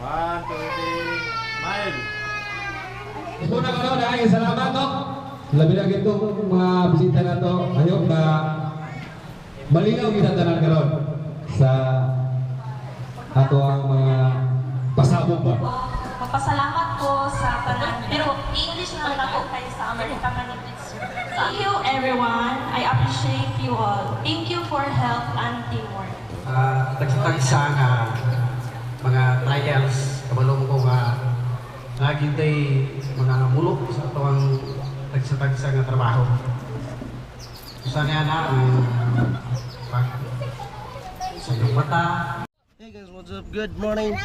1, 2, 3, smile. Una ka no, dahil salamat no. Labi na gito mga bisita na to. Ayok na malinaw kita tanan karon sa ato ang mga pasabog ba. Papasalamat ko sa tanan. Pero English na lang ako kayo sa Amerika Manipis. Thank you everyone. I appreciate you all. Thank you for help and teamwork. Tagsa nga mga trials kabalo ko nga nagintay mga mulok sa tuwang tagsa nga trabaho. Sana na sa iyong mata. Hey guys, what's up? Good morning.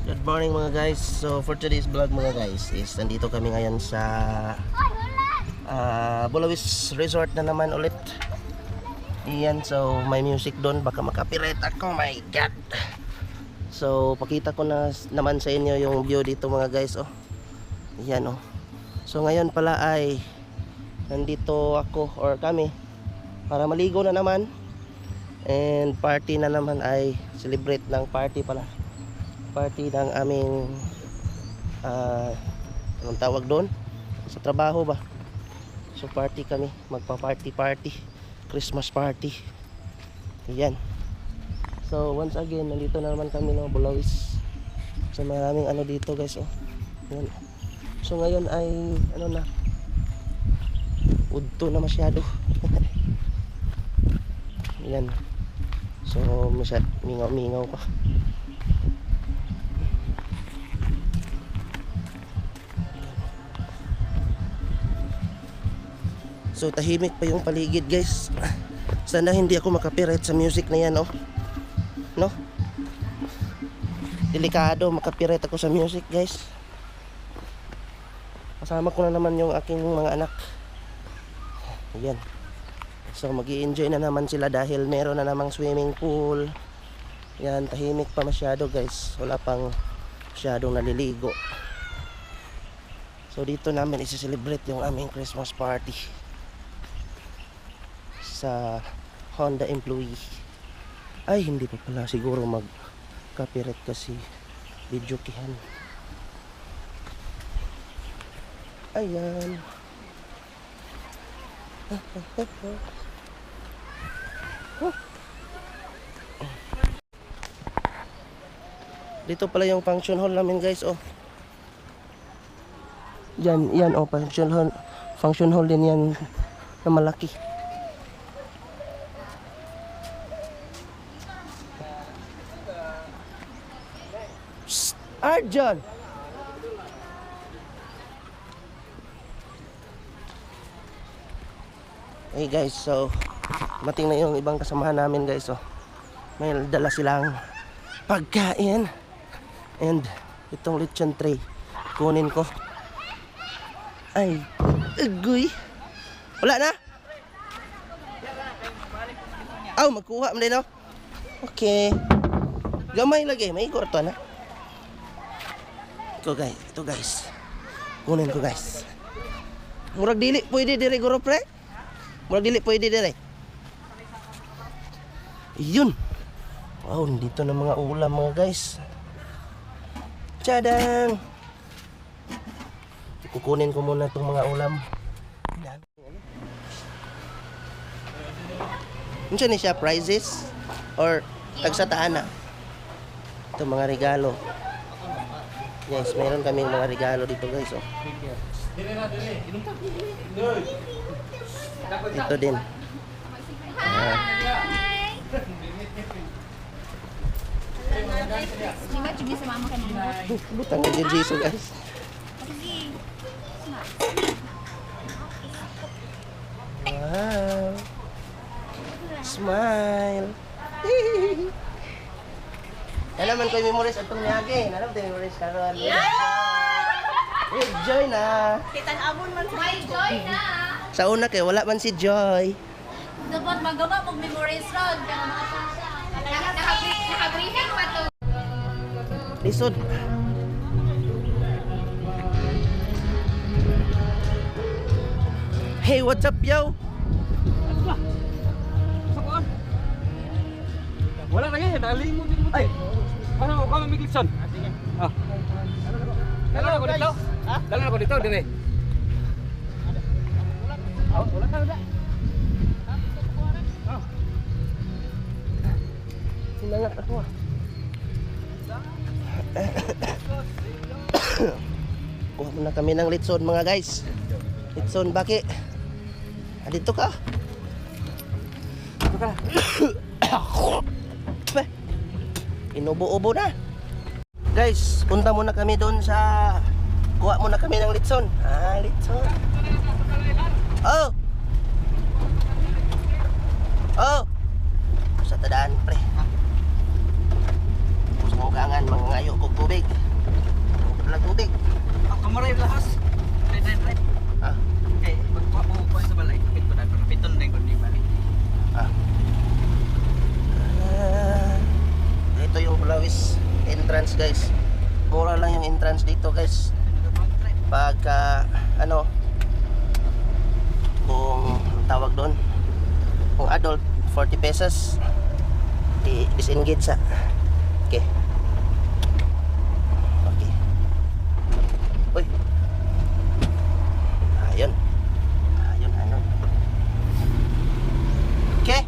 Good morning mga guys. So for today's vlog mga guys is nandito kami ngayon sa Bulawis Resort na naman ulit. Iyan, so may music doon, baka makapirate ako, my god. So pakita ko na naman sa inyo yung view dito mga guys. Oh, iyan oh. So ngayon pala ay nandito ako or kami para maligo na naman. And party na naman, ay celebrate ng party pala. Party ng aming anong tawag doon? Sa trabaho ba? So party kami, magpa-party Christmas party. Ayan. So once again, nandito na naman kami no, Bulawis. So maraming ano dito guys oh. Ayan. So ngayon ay ano na, udto na masyado. Ayan. So mingaw pa. So tahimik pa yung paligid guys. Sana hindi ako makapirate sa music na yan oh. No? Delikado makapirate ako sa music guys. Kasama ko na naman yung aking mga anak. Ayan. So mag-i-enjoy na naman sila dahil meron na namang swimming pool. Yan, tahimik pa masyado guys. Wala pang masyadong naliligo. So dito namin isi-celebrate yung aming Christmas party sa Honda employee. Ay hindi pa pala siguro mag-copyright kasi video kihan. Ayan. Dito pala yung function hall namin guys oh. Yan oh, function hall din yan na malaki. Psst, Arjan. Hey guys, so mating na yung ibang kasamahan namin guys oh. May dala silang pagkain. And itong lechon tray kunin ko. Ay, agoy. Wala na? Aw, magkuha mo din no? Okay. Gamay lagi, may korto na. Ito guys. Kunin ko guys. Murag dili pwede dire guro pre. Murag dili pwede dire. Yun. Wow, dito na mga ulam mga guys. Tadang! Kukunin ko muna itong mga ulam. Ano siya ni siya? Prizes? Or tagsataan na? Ito mga regalo. Yes, meron kaming mga regalo dito guys oh. Ito din. Lima juga sama mama kanina. Butang ka dyan Jisoo guys. Wow. Smile. Nalaman ko yung memories atong niyagi. Nalaman ko yung memories karon. Joy na. Kitan abon man sa may joy na. Sa una kay wala man si Joy. Dapat magawa mag memories road. Naka-briefing pa to. Lisod. Hey, what's up, yo? Wala na ganyan, nalimot din mo. Ay! Ano, kami Gibson. Ah. Dala ko dito. Ha? Dala ko dito dire. Wala ka na. Sinangat ako. Kuha muna kami ng litson mga guys. Litson baki. Dito ka. Dito ka. Inubo-ubo na. Guys, punta muna kami doon sa kuha muna kami ng litson. Litson. Oh. Oh. Sa tadaan pre. Mugangan mangayo kog tubig. Wala tubig. Kamaray lahas. Right. Okay, magkuha mo sa balay. Piton din ko di balik. Ito yung Bulawis entrance guys. Mura lang yung entrance dito guys. Pagka kung tawag doon, kung adult 40 pesos i-disengage sa. Okay. Uy. Ayun. Okay.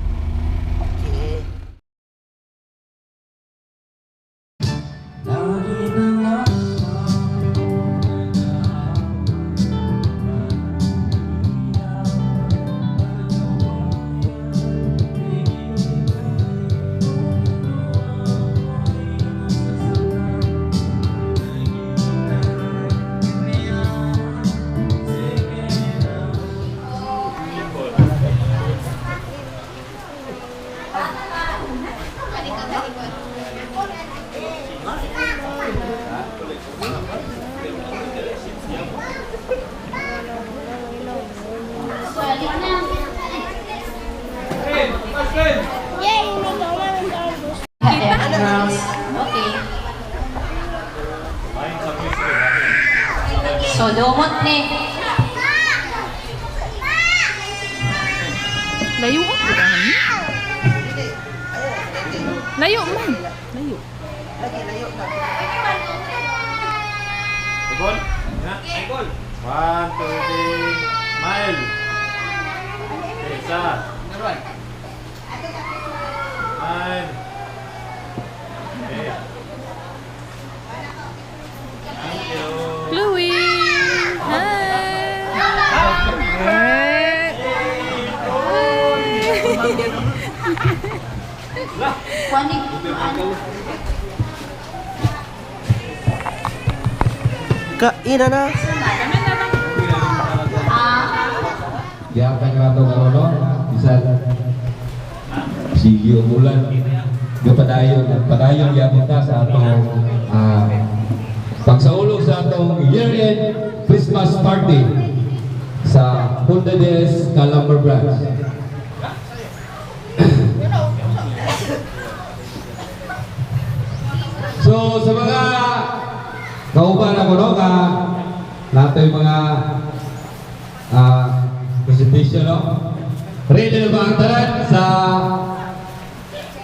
So, lumot ni. Layo ko dahan. Layo man. Layo. Igol. Igol. 1, 2, 3. Smile. Okay, isa. Smile. Okay. Thank you. Chloe. Kainan na. Gihatag nato karon no. Bisan sige umulan. Padayon gyapon ta sa atong pagsaulog sa atong year-end Christmas party sa Punta des Calamba branch. So sa mga kauban ako no ka nato yung mga presentation no. Ready na ba ang tanan sa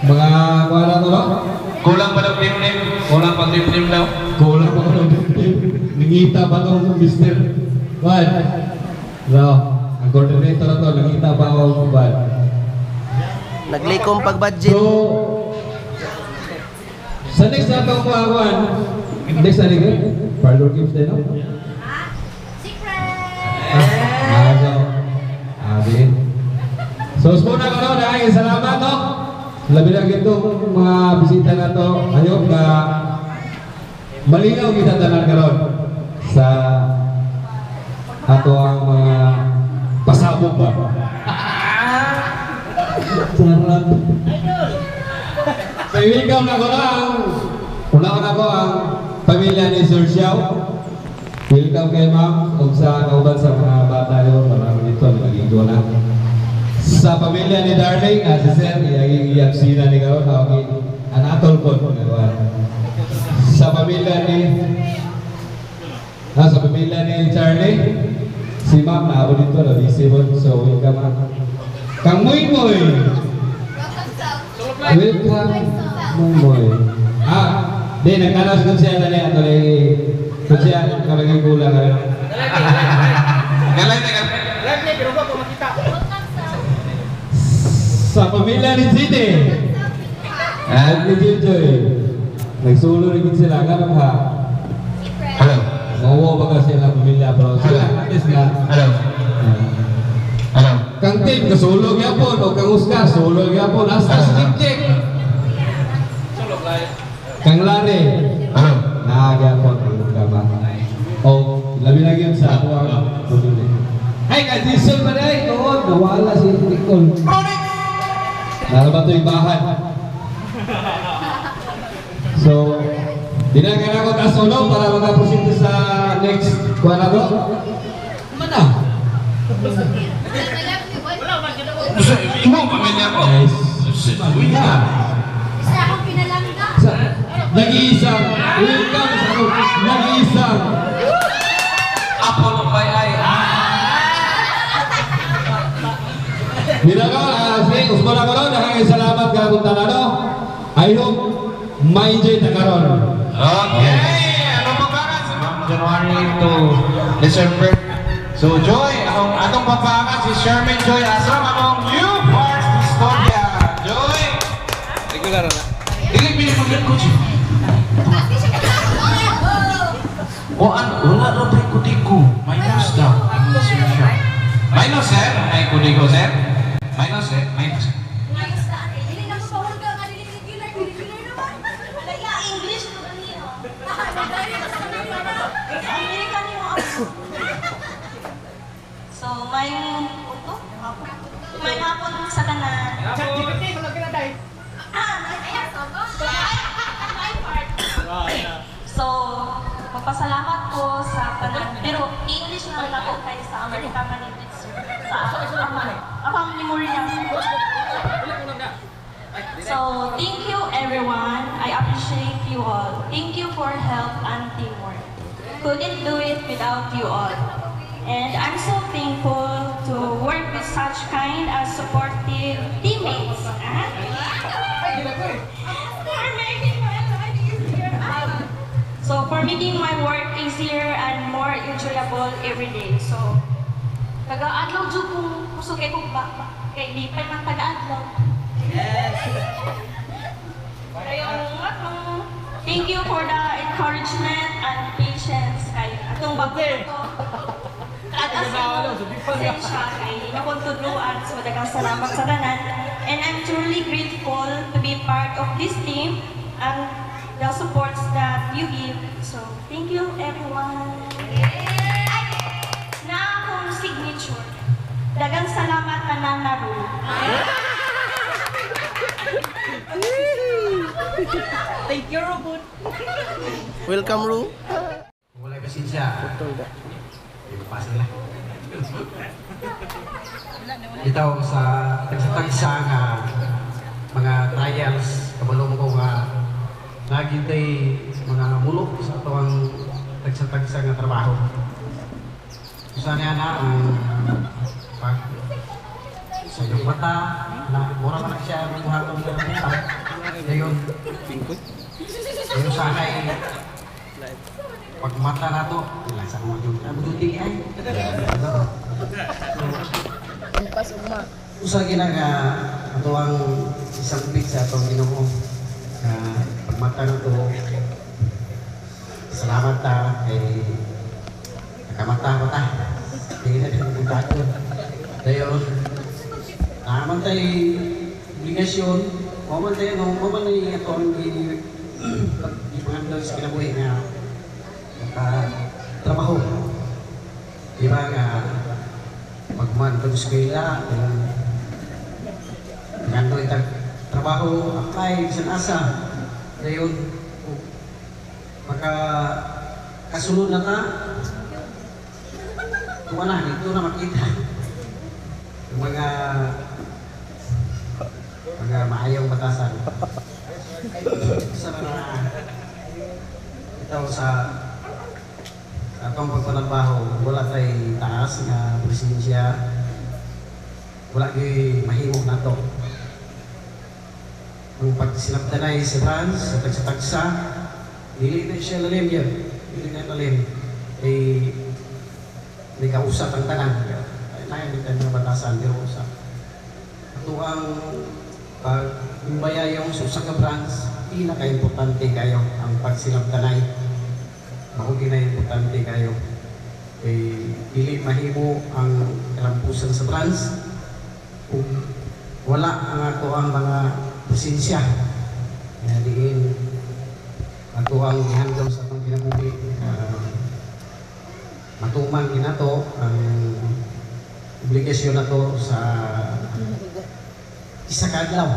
mga kuwala to no? Kulang pa ng tim-tim? Kulang pa tim-tim daw? Kulang pa ng tim-tim. Nangita ba itong Mr. What? No, ang coordinator na to, nangita ba ako ba? Naglikom pag-budget. So, sa next na itong kuwakuan, next na rin parlor games din no? Secret! So, muna ko no, dahil salamat no? Labi na itong mga bisita na to, ayok na malinaw kita tanan karon sa ato ang mga pasabog ba? Charot. So, welcome na ko lang. Unaon ako ang pamilya ni Sir Xiao. Welcome kay ma'am o sa kauban sa mga bata yun. Marami dito ang magiging na. Sa pamilya ni Darling, si Sir, iyag-sina ni Karon, anatol po. Sa pamilya ni Charlie, si Ma'am na ako dito, busy po. So, welcome ma'am. Kang Moy-Moy! Welcome, Moy-Moy. Di, nagkanas kung siya na niya. Kung siya, kalagay kulang. Galay na galay. Sa pamilya ni Zite. At ni Joy. Nagsulo rin sila. Ganun ha. Hello. Mawawa ba kasi ang pamilya. Pero sila, at least na. Hello. Hello. Kang Tim, kasulog yapon. O kang Oscar, sulog yapon. Asa si Jik-Jik. Kang Lare. Hello. Nagyapon. O, labi na yun sa ako ang pamilya. Ay, ka-diesel pa na eh. Doon, nawala si Nicole. Nalaman ito yung bahan. So, dinagyan ako na solo para mag-proceed sa next kwarado. Mana? Imo pamilya ko. Guys, Isa akong pinalangga. nag-iisang, welcome sa ako, nag-iisang. Apo ng bay. Binagaw, sige, Usman ako ron, salamat ka kung tanano. I hope may enjoy na karon. Okay. Ano pagbakas? January to December. So Joy, atong pagbakas si Sherman Joy Asram among New Parks Historia. Joy. Regular na. Dili pili pagyan ko siya. Wala na tayo kutiko. Minus daw. Minus sir? Ay kutiko sir? Minus sir? Minus. Dili na mo pahulga nga dili regular naman. Kaya English to kanino. So, may hapon sa tanan. So, magpasalamat ko sa tanan. Pero English na lang ako kay sa Amerika Manipit. Sa akong memory niya. So, thank you everyone. I appreciate you all. Thank you for help and teamwork. Couldn't do it without you all. And I'm so thankful to work with such kind and supportive teammates. For making my work easier and more enjoyable every day. So, taga-adlaw dyan kung gusto kayo kung kay lipay ng taga-adlaw. Thank you for the encouragement and patience kay atong bago ito. At as pasensya kay nakontudluan, so dagang salamat sa tanan. And I'm truly grateful to be part of this team and the supports that you give. So, thank you everyone. Na akong signature. Dagang salamat tanan na Ru. Thank you, Robot. Welcome, Ru. Wala kasi siya. Ipapasa lang. Ito sa tagsa nga mga trials, kabalong ko nga nagintay mga mulok sa tuwang tagsa nga trabaho. Isa niya na ang pag sa iyong mata na mura man siya ang buhatong ng mata. Ngayon, sana ay pag mata na to, sa mga yung abuduting ay. Usa ginaga ato ang isang bit sa atong Ginoo. Pag mata na to, salamat ta kay nakamata ko ta. Hindi na din ang tato. Dayon, naman tayo obligasyon, maman tayo, maman na ito ang ipangandang sa kinabuhi nga trabaho. Di ba nga pagman ito sa kaila, ngando itang trabaho, apply, bisan asa. Dayon, kasunod na ta, kumana, dito na makita yung mga maayong batasan. Sana na ito sa atong pagpanabaho, wala tay taas nga presensya, wala gyud mahimo nato. Ang pagsinabtanay si Franz sa tagsa-tagsa, dili na siya lalim yan. Dili na lalim. May kausap ang tanan. Ay nayan ng batasan, pero usap. Ito ang pag-umbaya yung susang ka branch, pinaka-importante kayo ang pagsilabtanay. Mahugi na importante kayo. Dili mahimo ang kalampusan sa branch kung wala ang ato ang mga presensya. Kaya diin ato ang gihandom sa atong kinabuhi. Matuman ginato ang obligasyon nato sa isa kadlaw.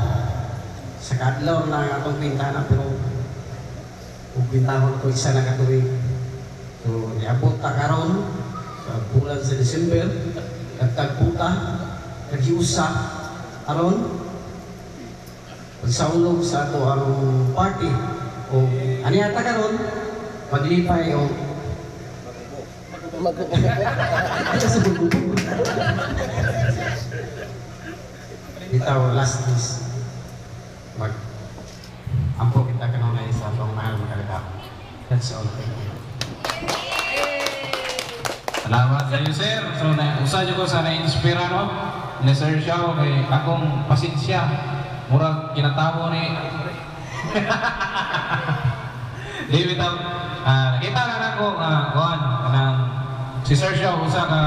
Sa kadlaw na ang atong pintana, pero kung pintahon ito isa na katuwing. So, niabot ta karon sa bulan sa December, nagtagputa, nagiusa, aron pagsaulog sa ato ang party. O ani ata karon maglipay o ito sa bugo. Bitaw last is ampo kita kanunay sa atong mahal mga. That's all. Salamat sa iyo, sir. So, usa nyo ko sa na-inspira, no? Ni Sir Xiao, kay akong pasensya. Murag kinatawo ni... Di bitaw, nakita na ako, si Sir Xiao, usa ka